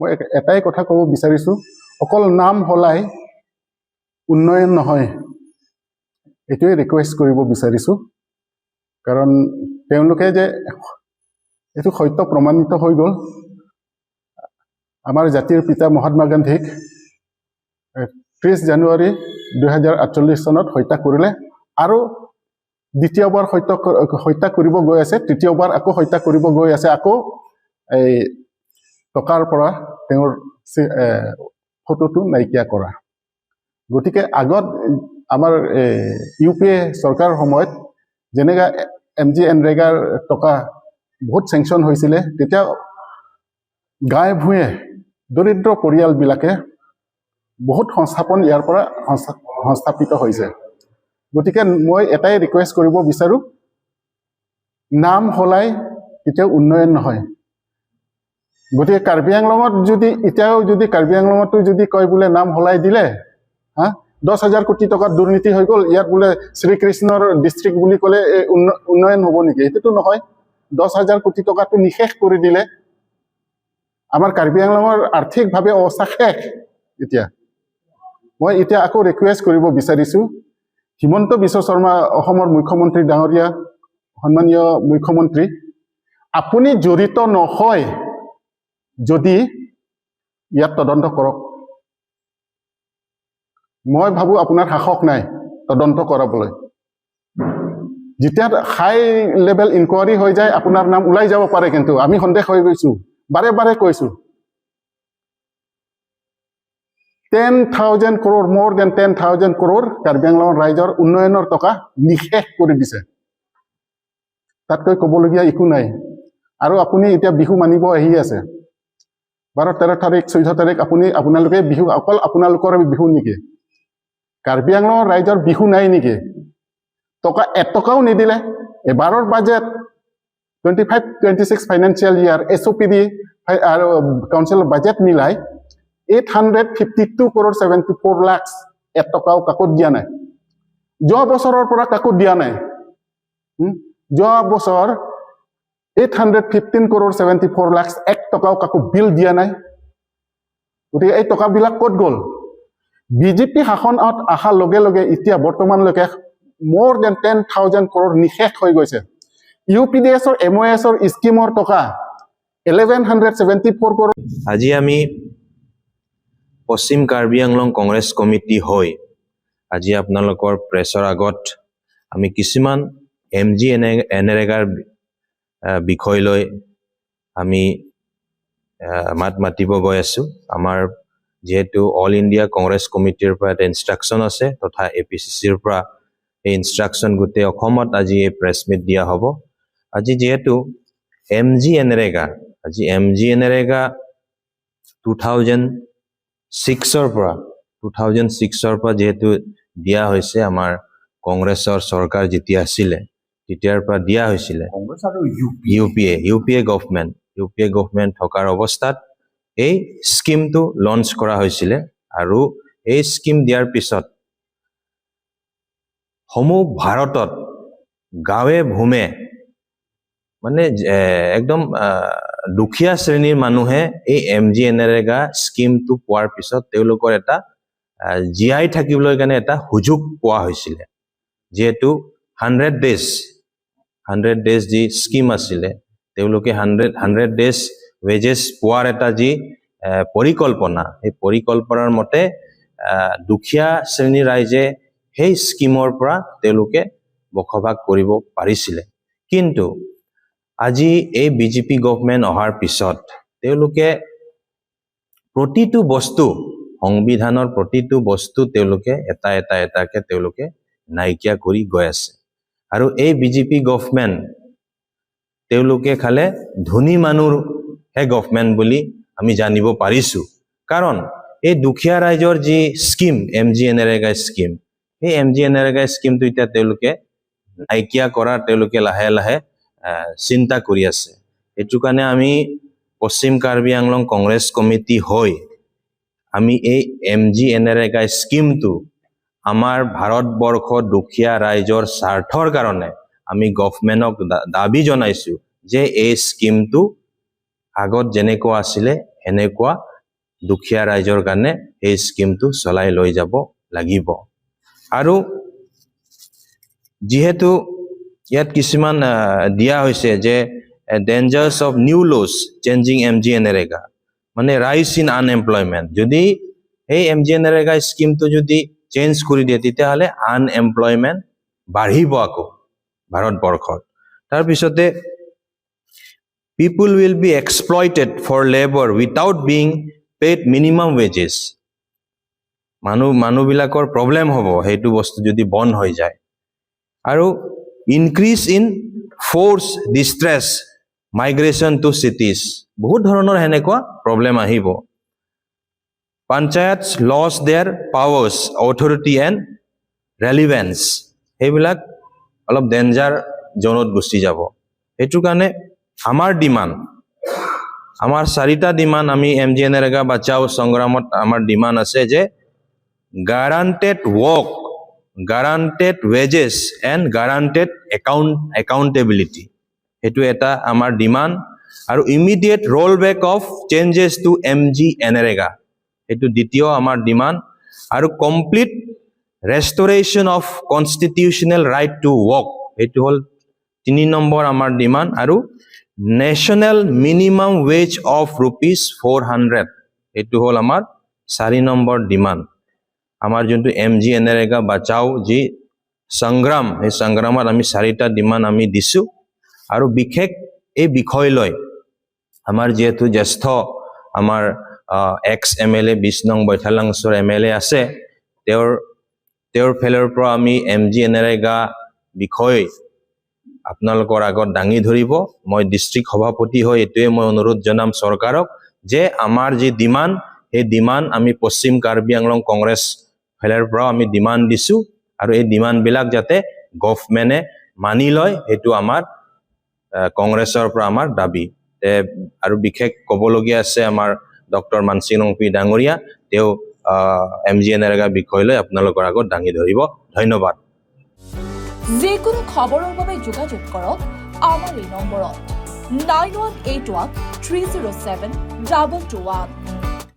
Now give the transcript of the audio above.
মই এটাই কথা ক'ব বিচাৰিছোঁ, অকল নাম হলাই উন্নয়ন নহয়, এইটোৱে ৰিকুৱেষ্ট কৰিব বিচাৰিছোঁ। কাৰণ তেওঁলোকে যে এইটো সত্য প্ৰমাণিত হৈ গ'ল, আমাৰ জাতিৰ পিতা মহাত্মা গান্ধীক 30 জানুৱাৰী 2048 চনত হত্যা কৰিলে, আৰু দ্বিতীয়বাৰ হত্যা কৰিব গৈ আছে, তৃতীয়বাৰ আকৌ হত্যা কৰিব গৈ আছে, আকৌ এই টকাৰ পৰা তেওঁৰ ফটোটো নাইকিয়া কৰা। গতিকে আগত আমাৰ UPA চৰকাৰৰ সময়ত যেনেকা MGNREGAৰ টকা বহুত চেংচন হৈছিলে, তেতিয়া গাঁৱে ভূঞে দৰিদ্ৰ পৰিয়ালবিলাকে বহুত সংস্থাপন ইয়াৰ পৰা সংস্থাপিত হৈছে। গতিকে মই এটাই ৰিকুৱেষ্ট কৰিব বিচাৰোঁ, নাম হলাই কেতিয়াও উন্নয়ন নহয়। গতিকে কাৰ্বি আংলঙত যদি এতিয়াও যদি কাৰ্বি আংলঙতো যদি কয় বোলে নাম হলাই দিলে, 10,000 কোটি টকাৰ দুৰ্নীতি হৈ গ'ল, ইয়াত বোলে শ্ৰীকৃষ্ণৰ ডিষ্ট্ৰিক্ট বুলি ক'লে উন্নয়ন হ'ব নেকি? এইটোতো নহয়। 10,000 কোটি টকাটো নিশেষ কৰি দিলে, আমাৰ কাৰ্বি আংলঙৰ আৰ্থিকভাৱে অৱস্থা শেষ। এতিয়া মই আকৌ ৰিকুৱেষ্ট কৰিব বিচাৰিছোঁ, হিমন্ত বিশ্ব শৰ্মা অসমৰ মুখ্যমন্ত্ৰী ডাঙৰীয়া, সন্মানীয় মুখ্যমন্ত্ৰী, আপুনি জড়িত নহয় যদি ইয়াত তদন্ত কৰক। মই ভাবোঁ আপোনাৰ সাহস নাই তদন্ত কৰাবলৈ। যেতিয়া হাই লেভেল ইনকুৱাৰী হৈ যায়, আপোনাৰ নাম ওলাই যাব পাৰে, কিন্তু আমি সন্দেহ হৈ গৈছোঁ, বাৰে বাৰে কৈছোঁ। 10,000 crore, more than 10,000 crore Karbi আংলঙৰ ৰাইজৰ উন্নয়নৰ টকা নিশেষ কৰি দিছে। তাতকৈ ক'বলগীয়া একো নাই। আৰু আপুনি এতিয়া বিহু মানিব আহি আছে, 12, 13 তাৰিখ, 14 তাৰিখ আপোনালোকে বিহু, অকল আপোনালোকৰ বিহু নেকি? কাৰ্বি আংলঙৰ ৰাইজৰ বিহু নাই নেকি? টকা এটকাও নিদিলে। এবাৰৰ বাজেট 25-26 ফাইনেন্সিয়েল ইয়াৰ SOPD আৰু কাউন্সিলৰ বাজেট মিলাই 852 crore 74 lakhs এটকাও কাকো দিয়া নাই। যোৱা বছৰৰ পৰা কাকো দিয়া নাই। যোৱা বছৰ 815 crore 74 lakhs এক টকাও কাকো বিল দিয়া নাই। গতিকে এই টকাবিলাক ক'ত গ'ল? বিজেপি শাসনত অহাৰ লগে লগে এতিয়া বৰ্তমানলৈকে more than 10,000 crore নিশেষ হৈ গৈছে। UPDSৰ MOSৰ স্কিমৰ টকা 1174 crore। আজি আমি পশ্চিম কাৰ্বি আংলং কংগ্ৰেছ কমিটি হৈ আজি আপোনালোকৰ প্ৰেছৰ আগত আমি কিছুমান MGNREGAৰ বিষয় লৈ আমি মাত মাতিব গৈ আছোঁ। আমাৰ যেহেতু অল ইণ্ডিয়া কংগ্ৰেছ কমিটিৰ পৰা এটা ইনষ্ট্ৰাকশ্যন আছে, তথা APCCৰ পৰা এই ইনষ্ট্ৰাকশ্যন গোটেই অসমত আজি এই প্ৰেছ মিট দিয়া হ'ব। আজি যিহেতু MGNREGA, আজি MGNREGA 2006ৰ পৰা যেহেতু দিয়া হৈছে, আমাৰ কংগ্ৰেছৰ চৰকাৰ যেতিয়া আছিলে তেতিয়াৰ পৰা দিয়া হৈছিলে। UPA গভৰ্ণমেণ্ট থকাৰ অৱস্থাত এই স্কিমটো লঞ্চ কৰা হৈছিলে, আৰু এই স্কিম দিয়াৰ পিছত সমূহ ভাৰতত গাঁৱে ভূমে মানে একদম দুখীয়া শ্ৰেণীৰ মানুহে এই MGNREGA স্কিমটো পোৱাৰ পিছত তেওঁলোকৰ এটা জীয়াই থাকিবলৈ কাৰণে এটা সুযোগ পোৱা হৈছিলে। যেহেতু 100 ডেজ যি স্কিম আছিলে, তেওঁলোকে 100 ডেজ ৱেজেছ পোৱাৰ এটা যি পৰিকল্পনা, এই পৰিকল্পনাৰ মতে দুখীয়া শ্ৰেণীৰ ৰাইজে সেই স্কিমৰ পৰা তেওঁলোকে বসবাস কৰিব পাৰিছিলে। কিন্তু আজি এই বিজেপি গভৰ্ণমেণ্ট অহাৰ পিছত তেওঁলোকে প্ৰতিটো বস্তু, সংবিধানৰ প্ৰতিটো বস্তু তেওঁলোকে এটাকে তেওঁলোকে নাইকিয়া কৰি গৈ আছে। আৰু এই বিজেপি গভৰ্ণমেণ্ট তেওঁলোকে খালে ধনী মানুহহে গভৰ্ণমেণ্ট বুলি আমি জানিব পাৰিছোঁ। কাৰণ এই দুখীয়া ৰাইজৰ যি স্কিম, MGNREGA স্কিম, সেই MGNREGA স্কিমটো এতিয়া তেওঁলোকে নাইকিয়া কৰাৰ তেওঁলোকে লাহে লাহে চিন্তা কৰি আছে। এইটো কাৰণে আমি পশ্চিম কাৰ্বি আংলং কংগ্ৰেছ কমিটি হৈ আমি এই MGNREGA স্কিমটো আমাৰ ভাৰতবৰ্ষৰ দুখীয়া ৰাইজৰ স্বাৰ্থৰ কাৰণে আমি গভৰ্ণমেণ্টক দাবী জনাইছোঁ যে এই স্কিমটো আগত যেনেকুৱা আছিলে এনেকুৱা দুখীয়া ৰাইজৰ কাৰণে এই স্কিমটো চলাই লৈ যাব লাগিব আৰু যিহেতু ইয়াত কিছুমান দিয়া হৈছে যে dangers of new laws changing MGNREGA মানে ৰাইজ ইন আনএমপ্লয়মেণ্ট যদি এই MGNREGA স্কিমটো যদি চেঞ্জ কৰি দিয়ে তেতিয়াহ'লে আনএমপ্লয়মেণ্ট বাঢ়িব আকৌ ভাৰতবৰ্ষত তাৰপিছতে people will be exploited for labor without being paid minimum wages মানুহবিলাকৰ প্ৰব্লেম হ'ব সেইটো বস্তু যদি বন্ধ হৈ যায় আৰু increase in force distress migration to cities বহুত ধৰণৰ হেনেকুৱা প্ৰব্লেম আহিব panchayats lost their powers authority and relevance সেইবিলাক অলপ ডেঞ্জাৰ জোনত গুচি যাব সেইটো কাৰণে আমাৰ ডিমান্ড আমাৰ চাৰিটা ডিমান্ড আমি MGNREGA বাঁচাও সংগ্ৰামত আমাৰ ডিমান্ড আছে যে guaranteed work guaranteed wages and guaranteed accountability hetu eta amar demand aru immediate rollback of changes to MGNREGA hetu ditio amar demand aru complete restoration of constitutional right to work hetu hol 3 number amar demand aru national minimum wage of ₹400 hetu hol amar 4 number demand আমাৰ যোনটো MGNREGA বাঁচাও যি সংগ্ৰাম এই সংগ্ৰামত আমি চাৰিটা demand আমি দিছো আৰু বিশেষ এই বিষয় লৈ আমাৰ যেহেতু জ্যেষ্ঠ আমাৰ এক্স MLA 20 নং বৈঠালাংছৰ MLA আছে তেওঁৰ ফেলৰ পৰা আমি MGNREGA বিষয় আপোনালোকৰ আগত দাঙি ধৰিব মই ডিস্ট্ৰিক্ট সভাপতি হৈ এটোৱে মই অনুৰোধ জনাম চৰকাৰক যে আমাৰ যি ডিমান্ড এই ডিমান্ড আমি পশ্চিম কাৰ্বি আংলং কংগ্ৰেছ ফেলৰ পৰা আমি ডিমান্ড দিছো আৰু এই ডিমান্ড বিলাক যাতে গভৰ্ণমেণ্টে মানি লয় এটো আমাৰ কংগ্ৰেছৰ পৰা আমাৰ দাবী আৰু বিশেষ ক'বলগীয়া আছে আমাৰ ডক্টৰ মানসিং নংপি ডাঙৰীয়া তেও MGNREGA বিষয় লৈ আপোনালোকৰ আগত দাঙি ধৰিব ধন্যবাদ যিকোনো খবৰৰ বাবে যোগাযোগ কৰক আমাৰ এই নম্বৰত 9181 307 2221